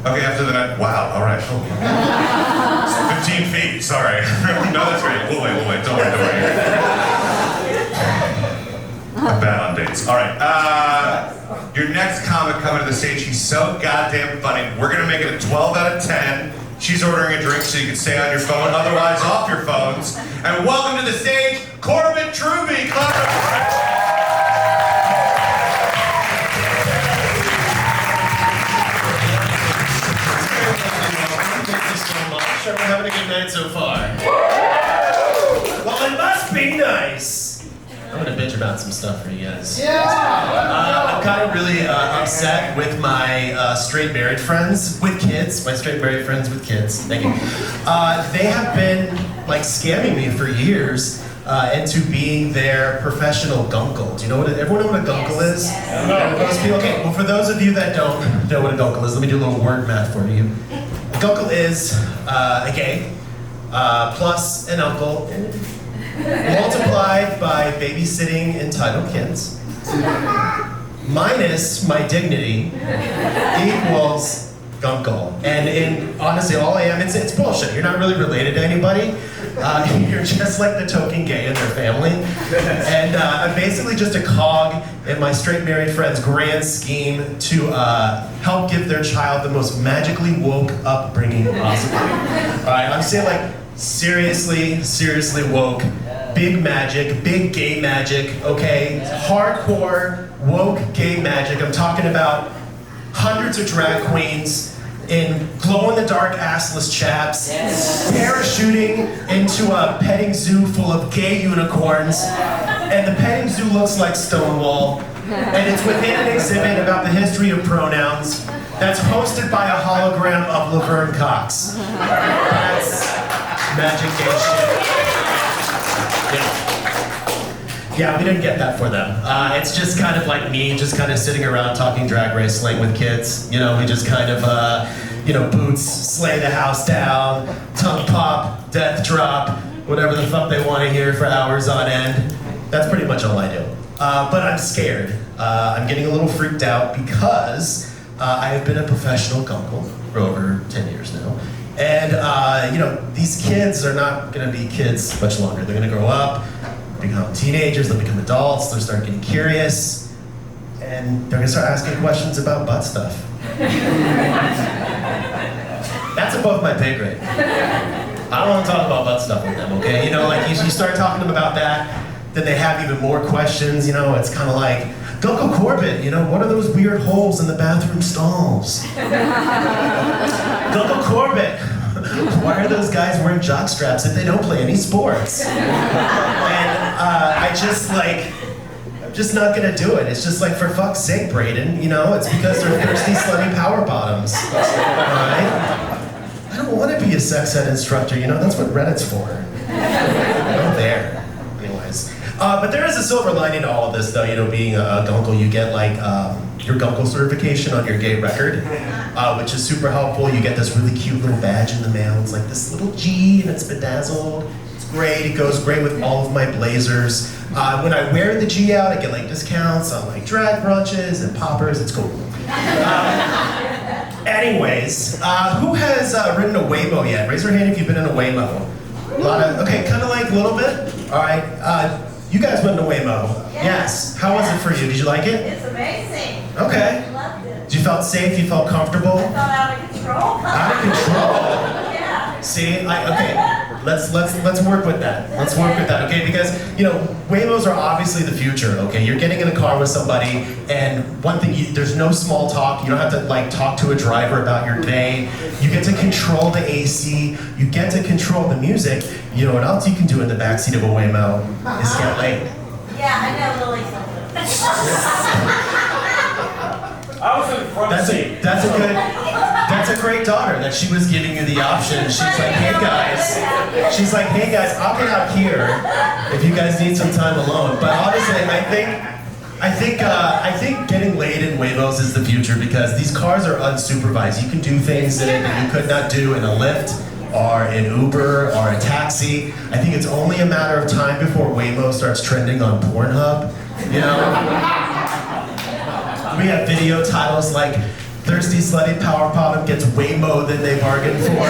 Okay, after the night. Wow, all right. Oh. 15 feet, sorry. No, that's great. We'll wait. Don't worry. I'm bad on dates. All right. Your next comic coming to the stage, he's so goddamn funny. We're going to make it a 12 out of 10. She's ordering a drink so you can stay on your phone, otherwise off your phones. And welcome to the stage, Corbin Truby. We're having a good night so far. Well, it must be nice. I'm gonna bitch about some stuff for you guys. I'm kind of really upset with my straight married friends with kids. My straight married friends with kids. Thank you. They have been like scamming me for years into being their professional gunkle. Do you know what? Everyone know what a gunkle is? Yes. Okay. Well, for those of you that don't know what a gunkle is, let me do a little word math for you. A gunkle is a gay plus an uncle multiplied by babysitting entitled kids minus my dignity equals gunkle. And honestly, all I am, it's bullshit. You're not really related to anybody. You're just like the token gay in their family. And I'm basically just a cog in my straight married friend's grand scheme to help give their child the most magically woke upbringing possible. Alright, I'm saying like seriously woke, big magic, big gay magic, okay? Hardcore, woke gay magic. I'm talking about hundreds of drag queens in glow-in-the-dark assless chaps, parachuting into a petting zoo full of gay unicorns, and the petting zoo looks like Stonewall, and it's within an exhibit about the history of pronouns that's hosted by a hologram of Laverne Cox. That's magic gay shit. Yeah, we didn't get that for them. It's just kind of like me, just kind of sitting around talking drag race slang with kids. You know, we just kind of, boots, slay the house down, tongue pop, death drop, whatever the fuck they want to hear for hours on end. That's pretty much all I do. But I'm scared. I'm getting a little freaked out because I have been a professional gunkle for over 10 years now. And, these kids are not going to be kids much longer. They're going to grow up, become teenagers, they'll become adults, they'll start getting curious, and they're going to start asking questions about butt stuff. That's above my pay grade. I don't want to talk about butt stuff with them, okay? You know, like you start talking to them about that, then they have even more questions, you know, it's kind of like, Gunko Corbett, you know, what are those weird holes in the bathroom stalls? Gunko Corbett, why are those guys wearing jock straps if they don't play any sports? And I'm just not gonna do it. It's just like, for fuck's sake, Brayden, you know, it's because they're thirsty, slutty power bottoms, right? I don't want to be a sex ed instructor, you know, that's what Reddit's for. I'm there. Anyways. But there is a silver lining to all of this, though, you know, being a gunkle, you get like your gunkle certification on your gay record, which is super helpful. You get this really cute little badge in the mail. It's like this little G, and it's bedazzled. It's great. It goes great with all of my blazers. When I wear the G out, I get like discounts on like drag brunches and poppers. It's cool. Anyways, who has ridden a Waymo yet? Raise your hand if you've been in a Waymo. A lot of, okay, kind of like a little bit. All right. You guys went to Waymo. Yes. How was it for you? Did you like it? It's amazing. Okay. I loved it. Did you felt safe? You felt comfortable? I felt out of control. Out of control. Yeah. See, okay. Let's work with that. Let's work with that, okay? Because you know, Waymos are obviously the future. Okay, you're getting in a car with somebody, and one thing, there's no small talk. You don't have to like talk to a driver about your day. You get to control the AC. You get to control the music. You know what else you can do in the backseat of a Waymo is get laid. Yeah, I know Lily something. I was in the front seat. That's a great daughter that she was giving you the option. She's like, hey guys, I'll get out here if you guys need some time alone. But honestly, I think getting laid in Waymos is the future because these cars are unsupervised. You can do things in it that you could not do in a Lyft or an Uber or a taxi. I think it's only a matter of time before Waymo starts trending on Pornhub. You know, we have video titles like thirsty, slutty power bottom gets way more than they bargained for.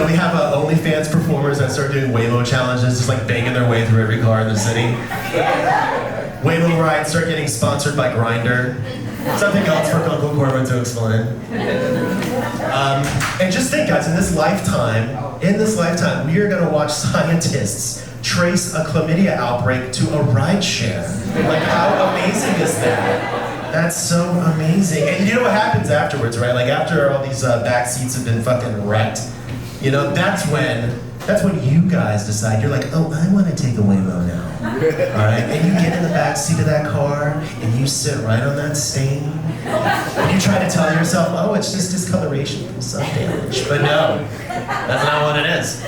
We have OnlyFans performers that start doing Waymo challenges, just like banging their way through every car in the city. Waymo rides start getting sponsored by Grindr. Something else for Uncle Corbin to explain. And just think, guys, in this lifetime, we are going to watch scientists trace a chlamydia outbreak to a ride share. Like, how amazing is that? That's so amazing. And you know what happens afterwards, right? Like, after all these back seats have been fucking wrecked, that's when you guys decide, you're like, oh, I want to take a Waymo now. All right? And you get in the back seat of that car, and you sit right on that stain. And you try to tell yourself, oh, it's just discoloration from sun damage. But no, that's not what it is.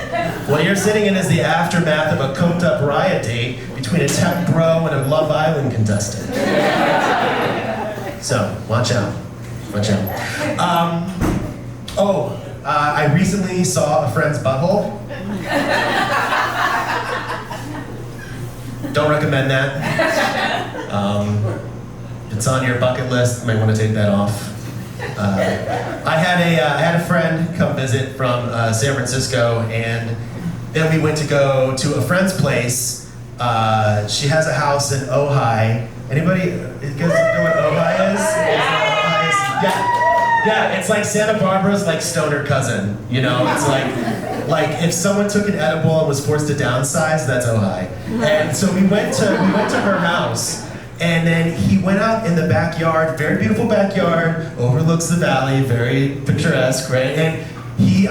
What you're sitting in is the aftermath of a coked up riot date between a tech bro and a Love Island contestant. So, watch out. Watch out. I recently saw a friend's butthole. Don't recommend that. It's on your bucket list. You might want to take that off. I had a friend come visit from San Francisco, and then we went to go to a friend's place. She has a house in Ojai. Anybody? You guys know what Ojai is? Yeah, it's like Santa Barbara's like stoner cousin. It's like if someone took an edible and was forced to downsize, that's Ojai. And so we went to her house, and then he went out in the backyard, very beautiful backyard, overlooks the valley, very picturesque, right? And he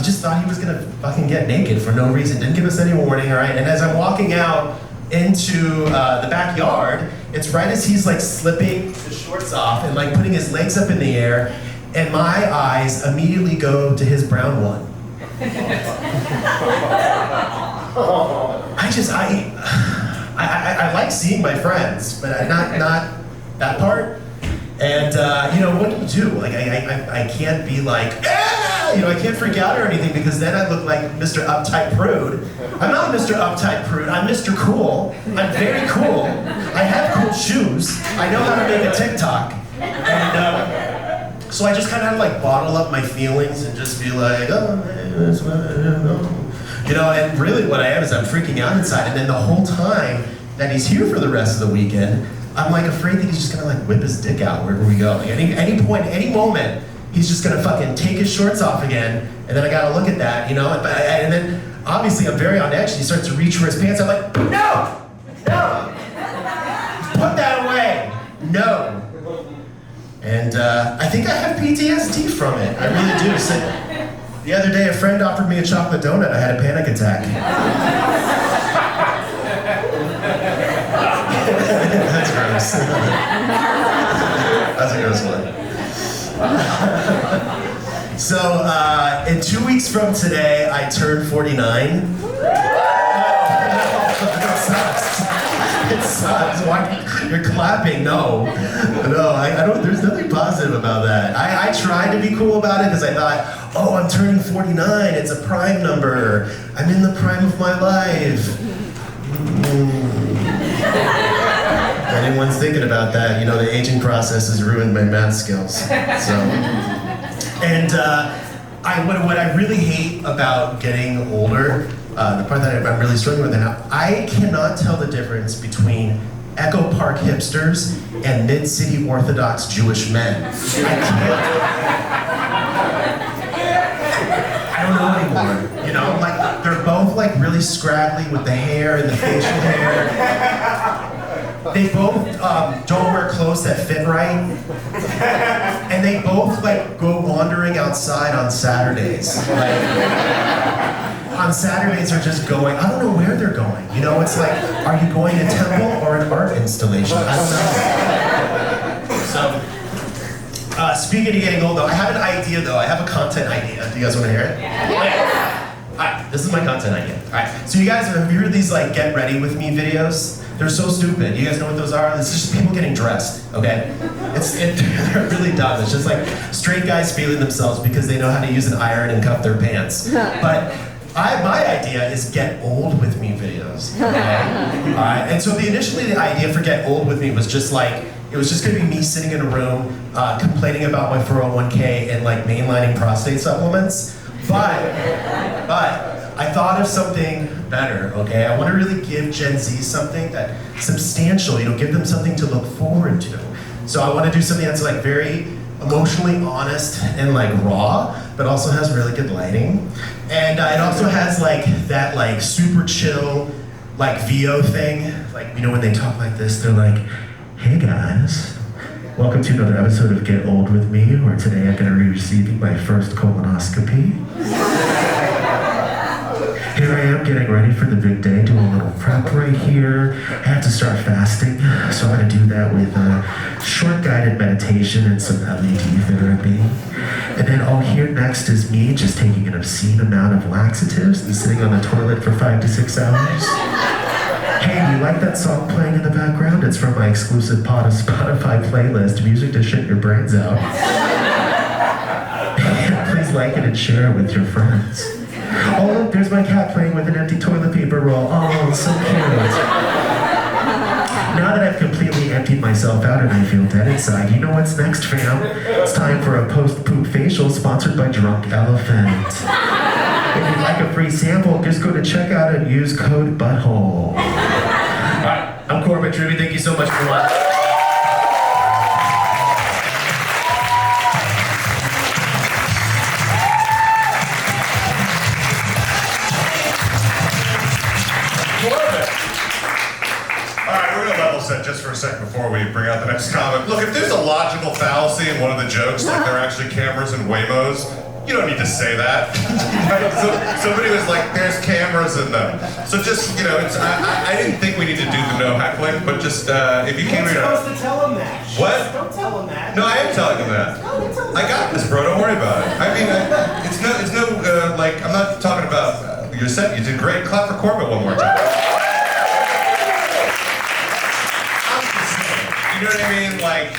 just thought he was gonna fucking get naked for no reason, didn't give us any warning, all right? And as I'm walking out into the backyard, it's right as he's like slipping his shorts off and like putting his legs up in the air, and my eyes immediately go to his brown one. I like seeing my friends, but not that part. And what do you do? Like I can't be like, I can't freak out or anything, because then I look like Mr. Uptight Prude. I'm not Mr. Uptight Prude, I'm Mr. Cool. I'm very cool. I have cool shoes. I know how to make a TikTok. And so I just kind of like bottle up my feelings and just be like, oh, man, that's what I know. And really what I am is I'm freaking out inside. And then the whole time that he's here for the rest of the weekend, I'm like afraid that he's just gonna like whip his dick out wherever we go. Like any point, any moment, he's just gonna fucking take his shorts off again, and then I gotta look at that, and then obviously I'm very on edge, and he starts to reach for his pants. I'm like, no, put that away, no. And I think I have PTSD from it. I really do. So, the other day, a friend offered me a chocolate donut. I had a panic attack. That's gross. That's a gross one. So, in 2 weeks from today, I turn 49. It sucks. It sucks. Why? You're clapping. No, I don't. There's nothing positive about that. I tried to be cool about it because I thought, oh, I'm turning 49. It's a prime number. I'm in the prime of my life. If anyone's thinking about that, the aging process has ruined my math skills. So, and what I really hate about getting older, the part that I'm really struggling with now, I cannot tell the difference between Echo Park hipsters and mid-city Orthodox Jewish men. I don't know anymore. Like they're both like really scraggly with the hair and the facial hair. They both don't wear clothes that fit right, and they both like go wandering outside on Saturdays. Like, on Saturdays are just going, I don't know where they're going. It's like, are you going to temple or an art installation? I don't know. So, speaking of getting old though, I have an idea though. I have a content idea. Do you guys want to hear it? Yeah. Alright, this is my content idea. Alright, so you guys, have you heard these like get ready with me videos? They're so stupid. You guys know what those are? It's just people getting dressed, okay? They're really dumb. It's just like straight guys feeling themselves because they know how to use an iron and cuff their pants. But My idea is get old with me videos. Okay? Alright, and so initially the idea for get old with me was just like, it was just gonna be me sitting in a room complaining about my 401k and like mainlining prostate supplements. But I thought of something better, okay? I wanna really give Gen Z something that substantial, give them something to look forward to. So I wanna do something that's like very emotionally honest and like raw, but also has really good lighting. And it also has like that like super chill like VO thing. Like, when they talk like this, they're like, hey guys, welcome to another episode of Get Old With Me, where today I'm gonna be receiving my first colonoscopy. Here I am getting ready for the big day, doing a little prep right here. I have to start fasting, so I'm gonna do that with a short guided meditation and some LED therapy. And then here next is me just taking an obscene amount of laxatives and sitting on the toilet for 5 to 6 hours. Hey, do you like that song playing in the background? It's from my exclusive Spotify playlist, Music to Shit Your Brains Out. Please like it and share it with your friends. Oh look, there's my cat playing with an empty toilet paper roll. Oh, so cute. Now that I've completely emptied myself out and I feel dead inside, you know what's next, fam? It's time for a post-poop facial sponsored by Drunk Elephant. If you'd like a free sample, just go to checkout and use code BUTTHOLE. Alright, I'm Corbett Ruby. Thank you so much for watching. Set just for a second before we bring out the next comic. Look, if there's a logical fallacy in one of the jokes, like they're actually cameras and Waymos, you don't need to say that. Right? So somebody was like, there's cameras in them. So just, I didn't think we need to do the no heckling, but just, if you came here You're supposed to tell him that. What? Don't tell him that. No, I am telling him that. I got this, bro, don't worry about it. I mean, I'm not talking about your set, you did great. Clap for Corbett one more time. You know what I mean? Like,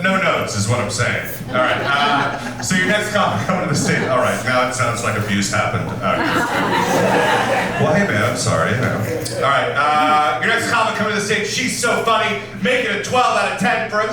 no notes is what I'm saying. All right. So your next comic coming to the stage. All right. Now it sounds like abuse happened. Well, hey man, I'm sorry. All right. Your next comic coming to the stage. She's so funny. Make it a 12 out of 10 for